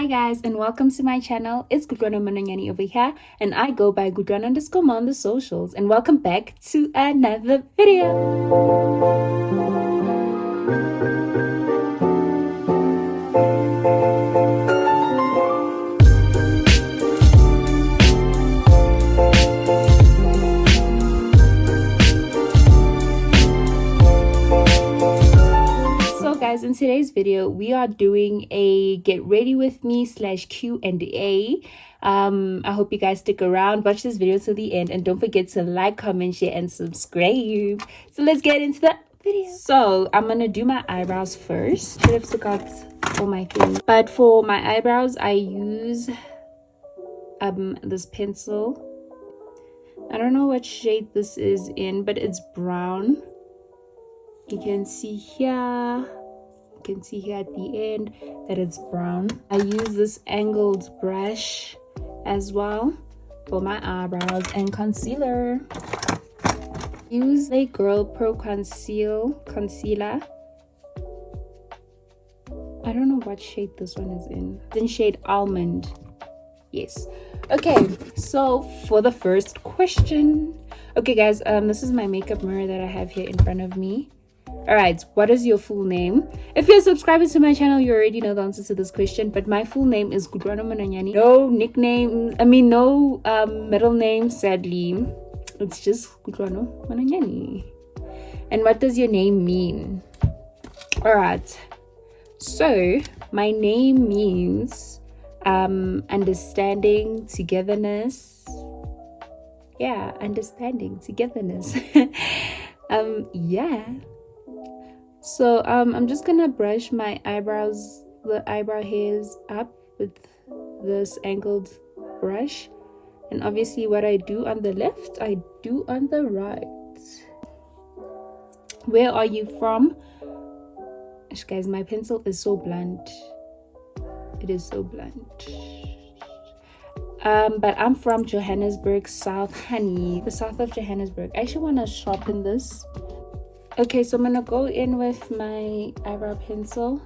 Hi guys, and welcome to my channel. It's GRWM over here, and I go by Gudrun_ma on the socials. And welcome back to another video. Guys, in today's video we are doing a get ready with me / Q&A. I hope you guys stick around, watch this video to the end, and don't forget to like, comment, share, and subscribe. So let's get into the video. So I'm gonna do my eyebrows first. Should have took out all my things, but for my eyebrows I use this pencil. I don't know what shade this is in, but it's brown. You can see here at the end that it's brown. I use this angled brush as well for my eyebrows and concealer. Use a Girl Pro concealer. I don't know what shade this one is in. It's in shade almond. Yes. Okay, so for the first question. Okay guys, this is my makeup mirror that I have here in front of me. All right, what is your full name? If you're subscribing to my channel, you already know the answer to this question, but my full name is GRWM. No nickname, no middle name, sadly. It's just GRWM. And what does your name mean? All right, so my name means understanding, togetherness. Yeah, understanding, togetherness. Yeah. So I'm just gonna brush my eyebrows, the eyebrow hairs up with this angled brush, and obviously what I do on the left I do on the right. Where are you from? Guys, my pencil is so blunt. It is so blunt. But I'm from Johannesburg South, honey. The south of Johannesburg. I actually want to sharpen this. Okay, so I'm gonna go in with my eyebrow pencil.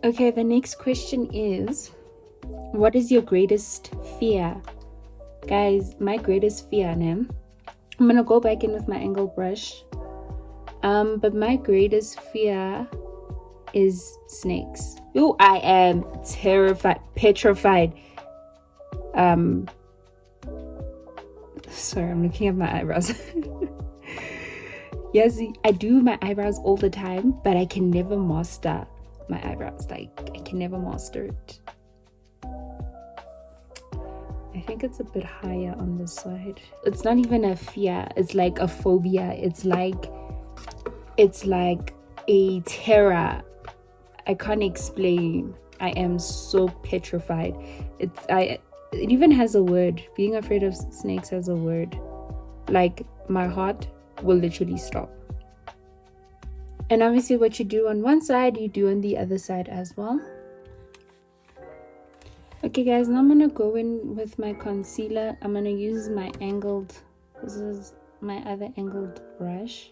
Okay, the next question is, what is your greatest fear? Guys, my greatest fear, I'm gonna go back in with my angled brush. But my greatest fear is snakes. Oh, I am petrified. Sorry, I'm looking at my eyebrows. Yes, I do my eyebrows all the time, but I can never master my eyebrows. Like, I can never master it. I think it's a bit higher on this side. It's not even a fear. It's like a phobia. It's like a terror. I can't explain. I am so petrified. It even has a word. Being afraid of snakes has a word. Like, my heart will literally stop. And obviously what you do on one side, you do on the other side as well. Okay guys, now I'm gonna go in with my concealer. I'm gonna use my this is my other angled brush.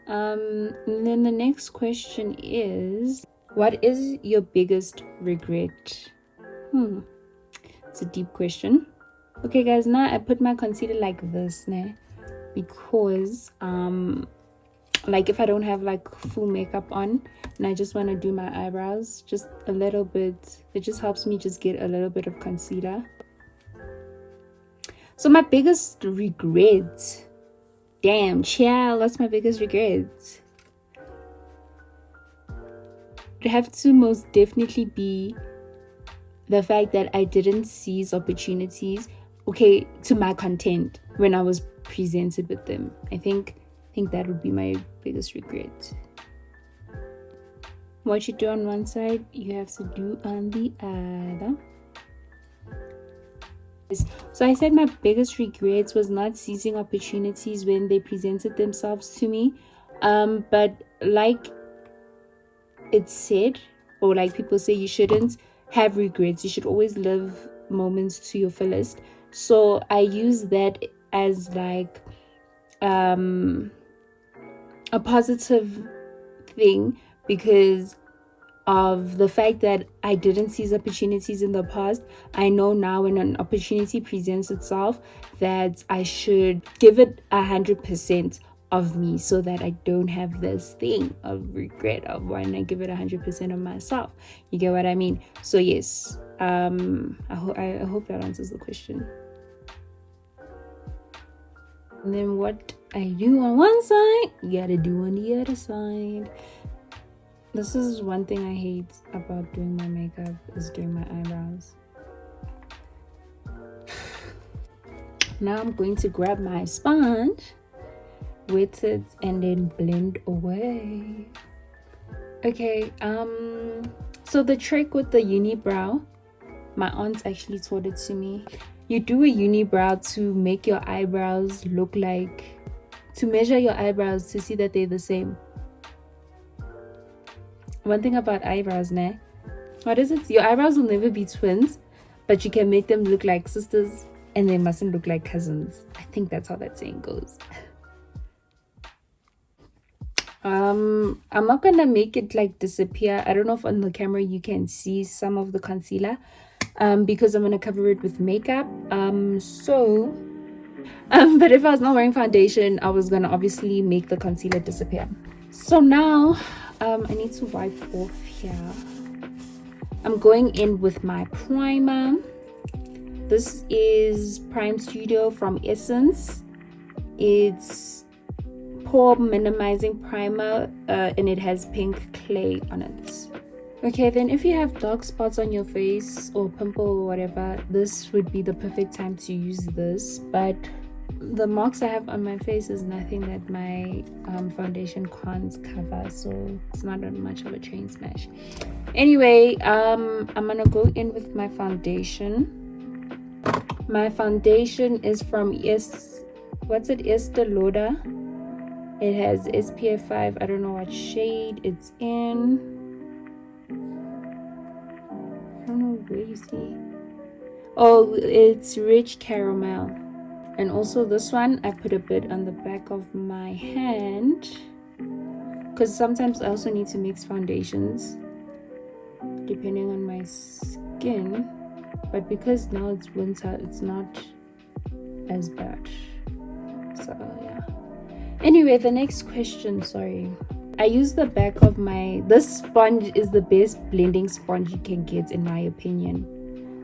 And then the next question is, what is your biggest regret? It's a deep question. Okay guys, now I put my concealer like this now, because like if I don't have like full makeup on and I just want to do my eyebrows just a little bit, it just helps me just get a little bit of concealer. So my biggest regret, damn child, that's my biggest regret. It have to most definitely be the fact that I didn't seize opportunities, okay, to my content when I was presented with them. I think that would be my biggest regret. What you do on one side, you have to do on the other. So I said my biggest regrets was not seizing opportunities when they presented themselves to me. But like it's said, or like people say, you shouldn't have regrets. You should always live moments to your fullest. So I use that as like a positive thing, because of the fact that I didn't seize opportunities in the past. I know now when an opportunity presents itself that I should give it 100% of me, so that I don't have this thing of regret of when I give it 100% of myself. You get what I mean? So yes, I hope that answers the question. And then what I do on one side, you gotta do on the other side. This is one thing I hate about doing my makeup, is doing my eyebrows. Now I'm going to grab my sponge, wet it, and then blend away. Okay, so the trick with the unibrow, my aunt actually taught it to me. You do a unibrow to make your eyebrows look like, to measure your eyebrows to see that they're the same. One thing about eyebrows, what is it? Your eyebrows will never be twins, but you can make them look like sisters, and they mustn't look like cousins. I think that's how that saying goes. I'm not gonna make it like disappear. I don't know if on the camera you can see some of the concealer, because I'm gonna cover it with makeup. But if I was not wearing foundation, I was gonna obviously make the concealer disappear. So now I need to wipe off here. I'm going in with my primer. This is Prime Studio from Essence. It's pore minimizing primer, and it has pink clay on it. Okay, then if you have dark spots on your face or pimple or whatever, this would be the perfect time to use this. But the marks I have on my face is nothing that my foundation can't cover, so it's not much of a train smash. Anyway, I'm gonna go in with my foundation. My foundation is from Estee Lauder. It has SPF 5. I don't know what shade it's in. I don't know where you see. Oh, it's Rich Caramel. And also this one, I put a bit on the back of my hand, because sometimes I also need to mix foundations depending on my skin. But because now it's winter, it's not as bad. So yeah. Anyway, the next question, sorry. I use the back of this sponge is the best blending sponge you can get in my opinion.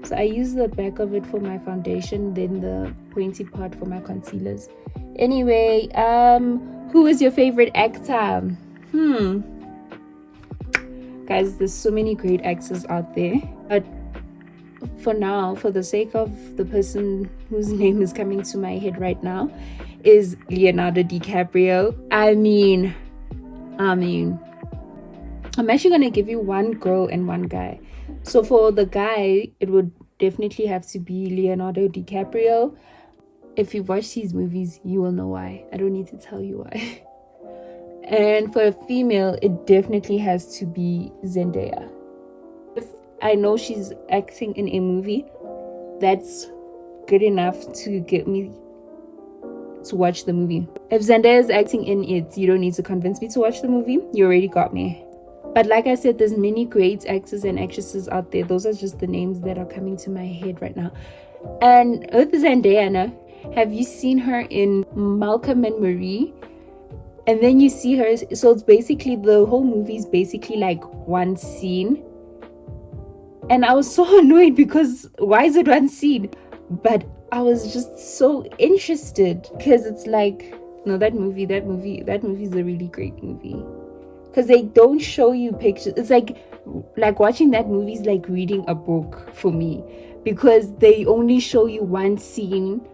So I use the back of it for my foundation, then the pointy part for my concealers. Anyway, who is your favorite actor? Guys, there's so many great actors out there. But for now, for the sake of the person whose name is coming to my head right now, is Leonardo DiCaprio. I mean, I'm actually gonna give you one girl and one guy. So for the guy, it would definitely have to be Leonardo DiCaprio. If you've watched his movies, you will know why. I don't need to tell you why. And for a female, it definitely has to be Zendaya. If I know she's acting in a movie, that's good enough to get me to watch the movie. If Zendaya is acting in it, you don't need to convince me to watch the movie. You already got me. But like I said, there's many great actors and actresses out there. Those are just the names that are coming to my head right now. And with Zendaya, have you seen her in Malcolm and Marie? And then you see her, so it's basically, the whole movie is basically like one scene. And I was so annoyed because why is it one scene? But I was just so interested because it's like, no, that movie is a really great movie. Because they don't show you pictures. It's like watching that movie is like reading a book for me, because they only show you one scene,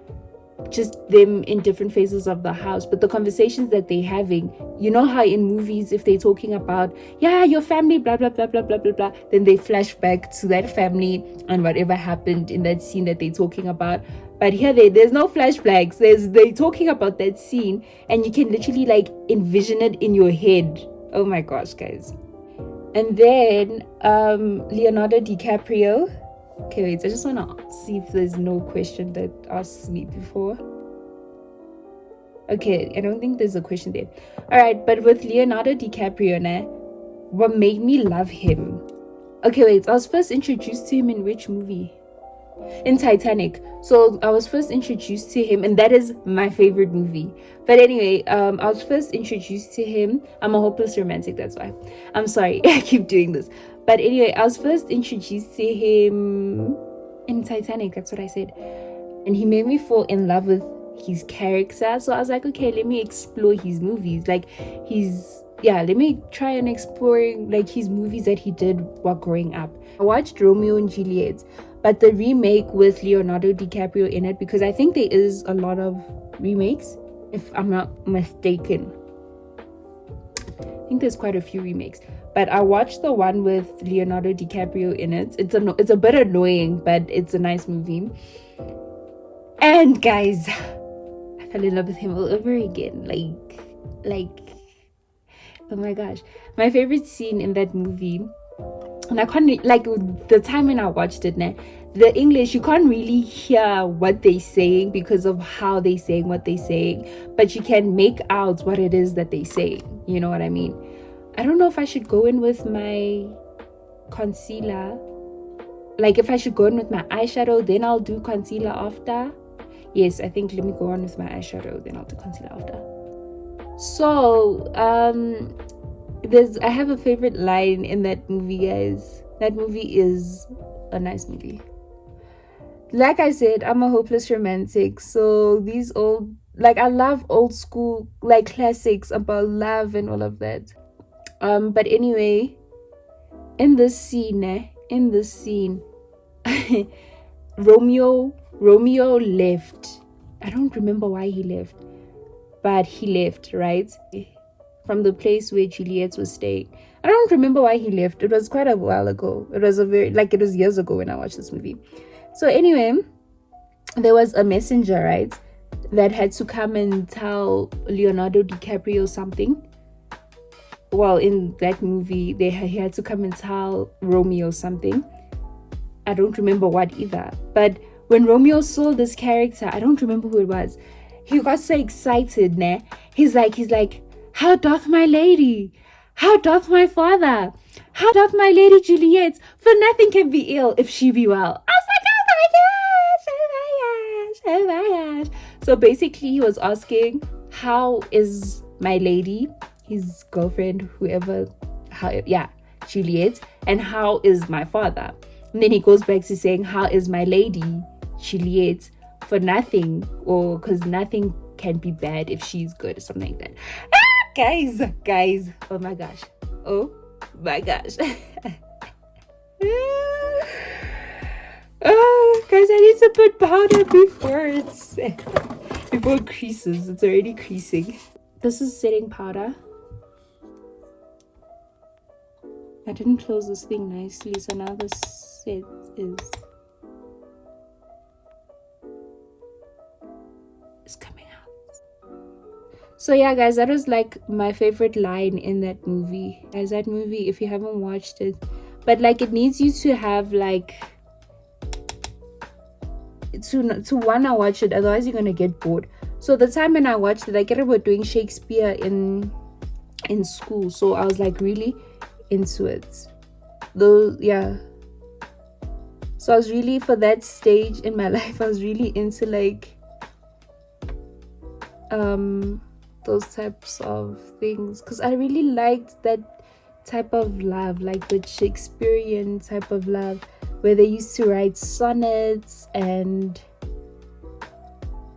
just them in different phases of the house, but the conversations that they're having, you know how in movies, if they're talking about, yeah, your family, blah blah blah blah blah blah blah, then they flash back to that family and whatever happened in that scene that they're talking about. But here there's no flashbacks. They're talking about that scene, and you can literally like envision it in your head. Oh my gosh, guys. And then Leonardo DiCaprio. Okay, wait, I just want to see if there's no question that asks me before. Okay, I don't think there's a question there. All right, but with Leonardo DiCaprio, what made me love him Okay, wait. I was first introduced to him in which movie? In Titanic. So I was first introduced to him, and that is my favorite movie. But anyway, I was first introduced to him. I'm a hopeless romantic, that's why. I'm sorry, I keep doing this. But anyway, I was first introduced to him in Titanic, that's what I said. And he made me fall in love with his character. So I was like, okay, let me explore his movies. Like let me try and explore like his movies that he did while growing up. I watched Romeo and Juliet, but the remake with Leonardo DiCaprio in it, because I think there is a lot of remakes, if I'm not mistaken. I think there's quite a few remakes, but I watched the one with Leonardo DiCaprio in it. It's a bit annoying, but it's a nice movie. And guys, I fell in love with him all over again. Like, oh my gosh. My favorite scene in that movie, and I can't, like, the time when I watched it, the English, you can't really hear what they're saying because of how they're saying what they're saying, but you can make out what it is that they're saying. You know what I mean? I don't know if I should go in with my concealer. Like, if I should go in with my eyeshadow, then I'll do concealer after. Yes, I think let me go on with my eyeshadow, then I'll do concealer after. So, I have a favorite line in that movie, guys. That movie is a nice movie. Like I said, I'm a hopeless romantic. So these old, like, I love old school, like, classics about love and all of that. But anyway, in this scene, Romeo left. I don't remember why he left, but he left, right? From the place where Juliet was staying. I don't remember why he left. It was quite a while ago. It was years ago when I watched this movie. So anyway, there was a messenger, right, that had to come and tell Leonardo DiCaprio something. Well, in that movie, he had to come and tell Romeo something. I don't remember what either. But when Romeo saw this character, I don't remember who it was, he got so excited, ne? He's like, how doth my lady? How doth my father? How doth my lady Juliet? For nothing can be ill if she be well. I was like, oh my gosh. So basically, he was asking, how is my lady, his girlfriend, Juliet, and how is my father? And then he goes back to saying, how is my lady, Juliet, for nothing, or because nothing can be bad if she's good, or something like that. Guys, oh my gosh. Oh, guys, I need to put powder before it creases. It's already creasing. This is setting powder. I didn't close this thing nicely, so now the set is coming out. So yeah, guys, that was like my favorite line in that movie. Guys, that movie, if you haven't watched it, but like it needs you to have like to wanna watch it, otherwise you're gonna get bored. So the time when I watched it, I get about doing Shakespeare in school, so I was like really into it. Though, yeah. So I was really, for that stage in my life, I was really into like those types of things, because I really liked that type of love, like the Shakespearean type of love, where they used to write sonnets and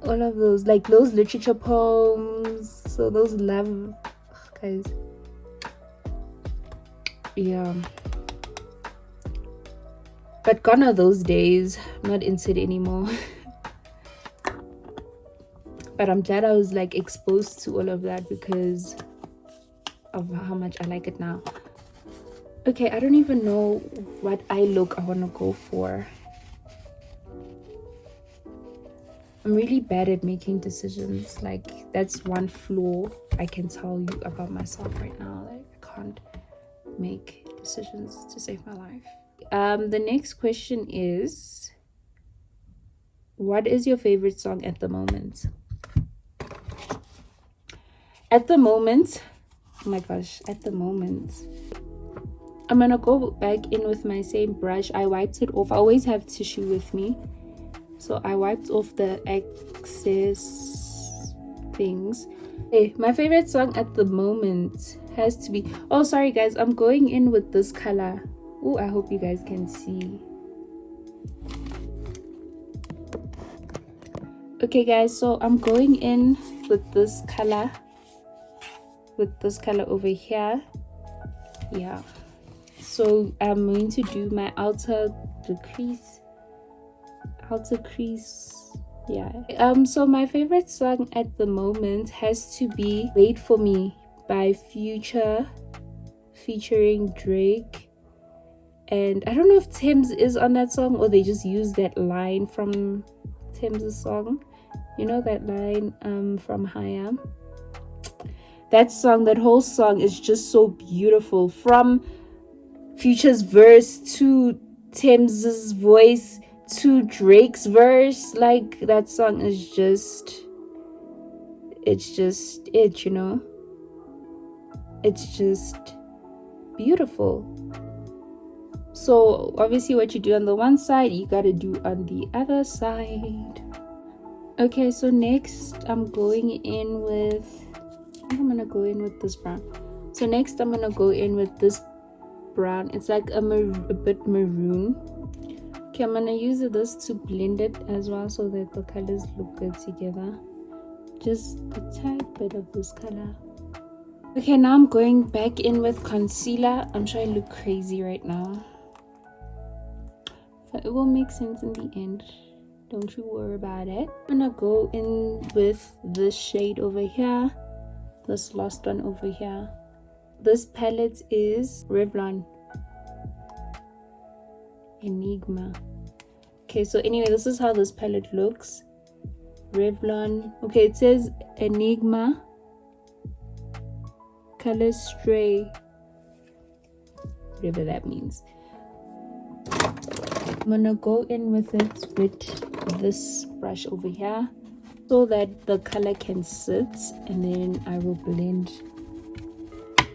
all of those, like those literature poems. So those love, guys, yeah. But gone are those days. I'm not into it anymore. But I'm glad I was like exposed to all of that because of how much I like it now. Okay, I don't even know what eye look I want to go for. I'm really bad at making decisions. Like, that's one flaw I can tell you about myself right now. Like, I can't make decisions to save my life. The next question is, what is your favorite song at the moment? At the moment, oh my gosh, at the moment, I'm gonna go back in with my same brush. I wiped it off. I always have tissue with me, so I wiped off the excess things. Okay, my favorite song at the moment has to be, oh sorry guys, I'm going in with this color. Oh, I hope you guys can see. Okay guys, so I'm going in with this color over here. Yeah, so I'm going to do my outer crease. Yeah. So my favorite song at the moment has to be Wait For Me by Future featuring Drake. And I don't know if Thames is on that song or they just use that line from Thames' song. You know that line from Higher? That song, that whole song is just so beautiful. From Future's verse to Thames' voice to Drake's verse, like that song is just, it's just it, you know? It's just beautiful. So obviously what you do on the one side, you gotta do on the other side. Okay, so next I'm going in with, I think I'm gonna go in with this brown. So next I'm gonna go in with this brown. It's like a bit maroon. Okay, I'm gonna use this to blend it as well so that the colors look good together. Just a tad bit of this color. Okay, now I'm going back in with concealer. I'm sure I look crazy right now, but it will make sense in the end. Don't you worry about it. I'm gonna go in with this shade over here, this last one over here. This palette is Revlon Enigma. Okay, so anyway, this is how this palette looks. Revlon. Okay, it says Enigma color Stray, whatever that means. I'm gonna go in with it with this brush over here so that the color can sit, and then I will blend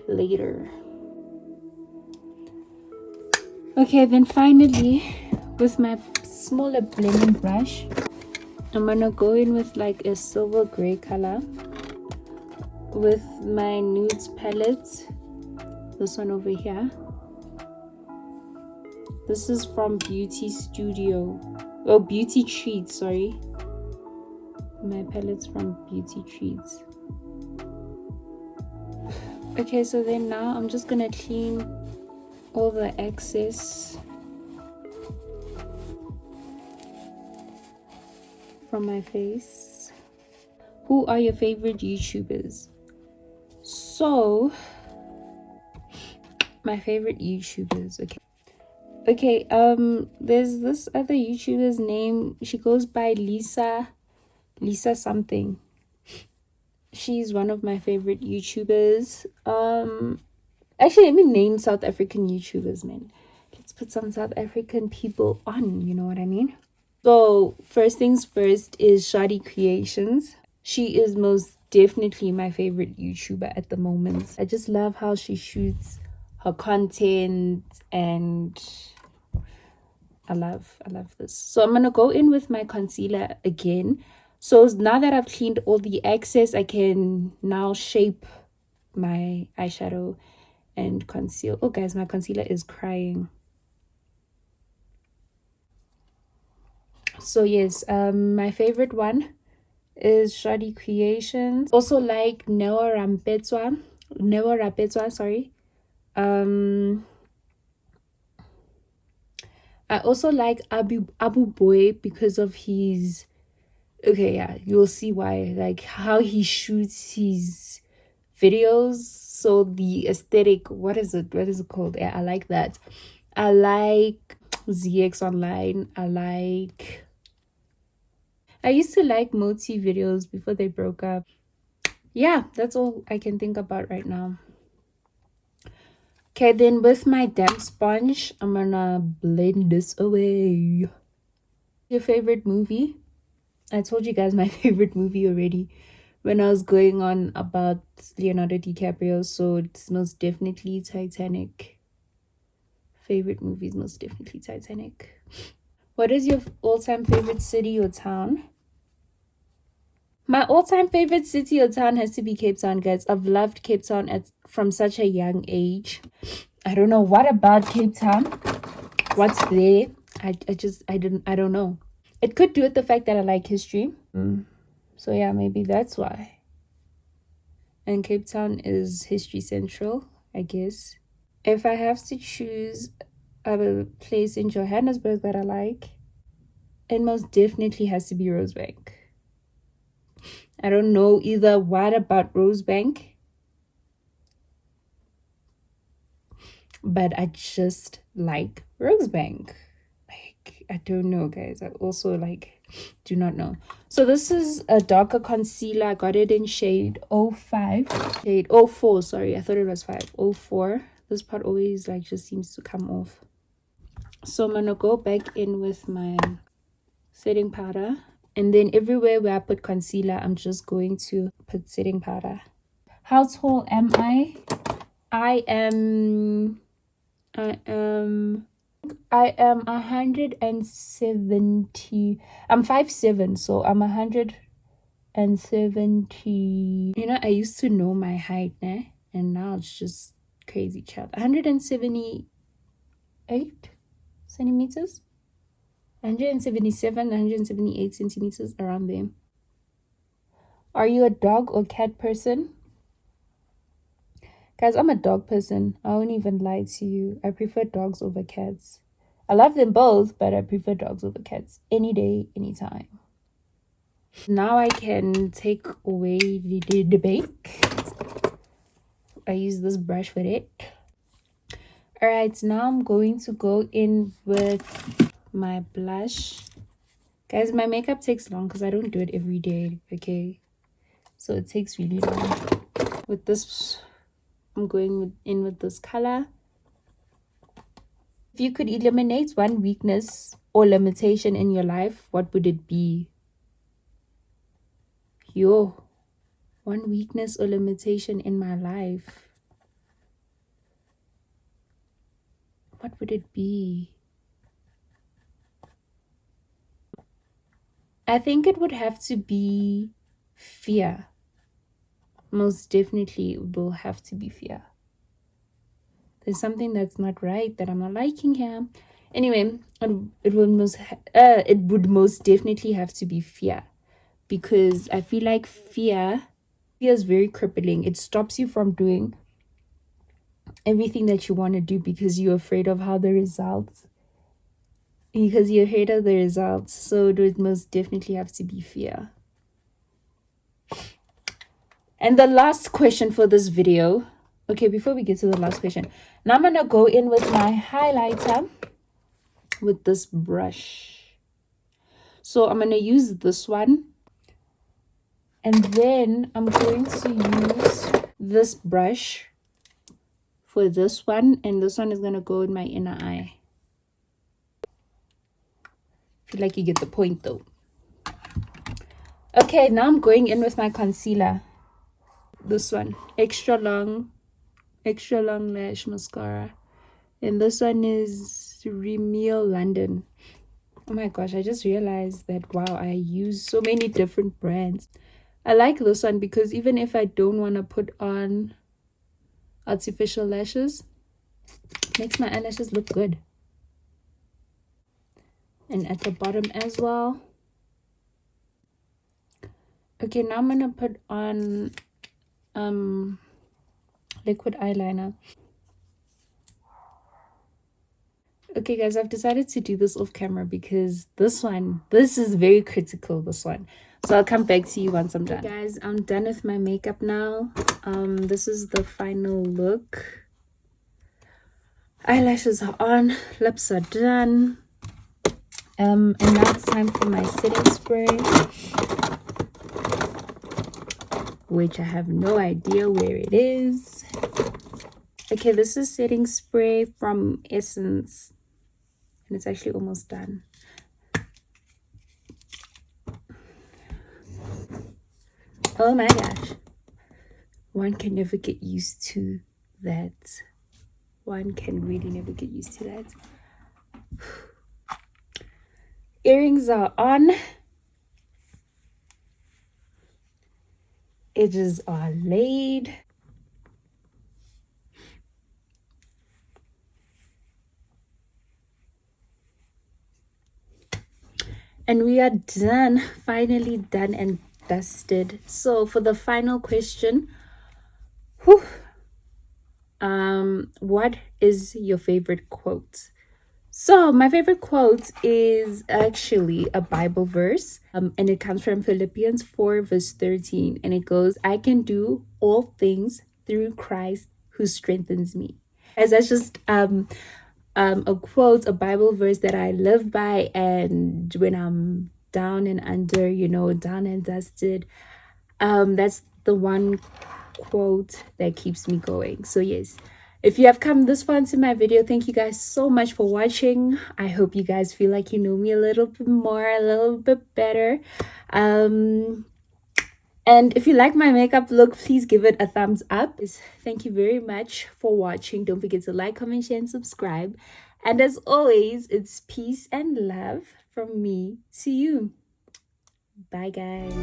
later. Okay, then finally with my smaller blending brush, I'm gonna go in with like a silver gray color with my nudes palette, this one over here. This is from Beauty Treats, sorry. My palette's from Beauty Treats. Okay, so then now I'm just gonna clean all the excess from my face. Who are your favorite YouTubers? So my favorite YouTubers, okay, there's this other YouTuber's name. She goes by Lisa something. She's one of my favorite YouTubers. Actually, let me name South African YouTubers, man. Let's put some South African people on, you know what I mean? So first things first is Shadi Creations. She is most definitely my favorite YouTuber at the moment. I just love how she shoots her content, and I love this. So I'm gonna go in with my concealer again. So now that I've cleaned all the excess, I can now shape my eyeshadow and conceal. Oh guys, my concealer is crying. So yes, my favorite one is Shadi Creations. Also like Newa Rapetswa, sorry. I also like Abu Boy because of his, okay, yeah, you'll see why, like how he shoots his videos. So the aesthetic, what is it called? Yeah, I like that. I like ZX Online. I used to like Moti videos before they broke up. Yeah, that's all I can think about right now. Okay, then with my damp sponge, I'm gonna blend this away. Your favorite movie? I told you guys my favorite movie already when I was going on about Leonardo DiCaprio, so it's most definitely Titanic. Favorite movies, most definitely Titanic. What is your all-time favorite city or town? My all-time favorite city or town has to be Cape Town, guys. I've loved Cape Town from such a young age. I don't know what about Cape Town. What's there? I don't know. It could do with the fact that I like history. So yeah, maybe that's why. And Cape Town is history central, I guess. If I have to choose a place in Johannesburg that I like, it most definitely has to be Rosebank. I don't know either what about Rosebank, but I just like Rosebank. Like, I don't know, guys. I also do not know. So this is a darker concealer. I got it in shade 05. Shade 04, sorry. I thought it was 5. 04. This part always just seems to come off. So I'm gonna go back in with my setting powder, and then everywhere where I put concealer, I'm just going to put setting powder. How tall am I? I am 170. I'm 5'7", so I'm 170. You know, I used to know my height, né? And now it's just crazy, child. 178 centimeters. 177, 178 centimeters, around there. Are you a dog or cat person? Guys, I'm a dog person. I won't even lie to you. I prefer dogs over cats. I love them both, but I prefer dogs over cats any day, anytime. Now I can take away the bake. I use this brush for it. Alright, now I'm going to go in with my blush. Guys, my makeup takes long because I don't do it every day, okay? So it takes really long. With this, I'm going in with this color. If you could eliminate one weakness or limitation in your life, what would it be? One weakness or limitation in my life. What would it be? I think it would have to be fear. Most definitely it will have to be fear. There's something that's not right that I'm not liking here. Anyway, it would most definitely have to be fear, because I feel like fear is very crippling. It stops you from doing everything that you want to do because you're afraid of how the results. Because you're afraid of the results. So it would most definitely have to be fear. And the last question for this video. Okay, before we get to the last question, now I'm gonna go in with my highlighter with this brush. So I'm gonna use this one, and then I'm going to use this brush for this one, and this one is gonna go in my inner eye. Feel like you get the point though. Okay, now I'm going in with my concealer. This one, extra long lash mascara, and this one is Rimmel London. Oh my gosh, I just realized that wow, I use so many different brands. I like this one because even if I don't want to put on artificial lashes, it makes my eyelashes look good. And at the bottom as well. Okay, now I'm gonna put on liquid eyeliner. Okay guys, I've decided to do this off camera because this is very critical, this one. So I'll come back to you once I'm done. Okay guys, I'm done with my makeup now. This is the final look. Eyelashes are on, lips are done. And now it's time for my setting spray, which I have no idea where it is. Okay, this is setting spray from Essence, and it's actually almost done. Oh my gosh, one can never get used to that one can really never get used to that. Earrings are on. Edges are laid. And we are done, finally done and dusted. So for the final question, what is your favorite quote? So my favorite quote is actually a Bible verse, and it comes from Philippians 4 verse 13, and it goes, "I can do all things through Christ who strengthens me." As that's just a quote, a Bible verse that I live by, and when I'm down and under, down and dusted, that's the one quote that keeps me going. So yes, if you have come this far into my video, thank you guys so much for watching. I hope you guys feel like you know me a little bit more, a little bit better. And if you like my makeup look, please give it a thumbs up. Thank you very much for watching. Don't forget to like, comment, share, and subscribe. And as always, it's peace and love from me to you. Bye, guys.